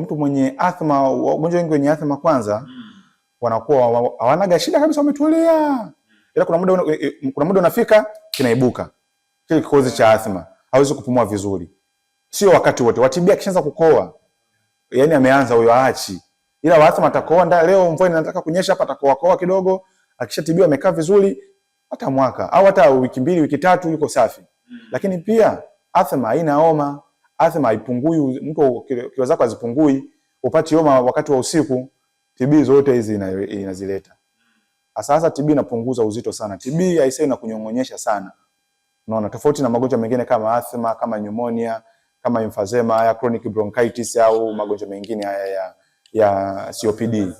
mtu mwenye asthma, wagonjwa wengi wenye asthma kwanza wanakuwa hawanaga shida kabisa, wametulia. Ila kuna muda unafika kinaibuka kile kikozi cha asthma, hawezi kupumua vizuri. Sio wakati wote. Watibia kishaanza kukoa, yani ameanza huyo aachi. Ila wa asthma atakoa leo, mvua inataka kunyesha hapa, atakoa kidogo, akishatibiwa amekaa vizuri hata mwaka au hata wiki 2 wiki 3 yuko safi. Lakini pia asthma haina homa, asthma haipungui, mtu kilo zako hazipungui, upati homa wakati wa usiku. TB zote hizi inazileta. Sasa TB inapunguza uzito sana. TB haisai na kunyong'onyesha sana. Unaona, tofauti na magonjwa mengine kama asthma, kama pneumonia, kama emphysema, ya chronic bronchitis au magonjwa mengine haya ya COPD.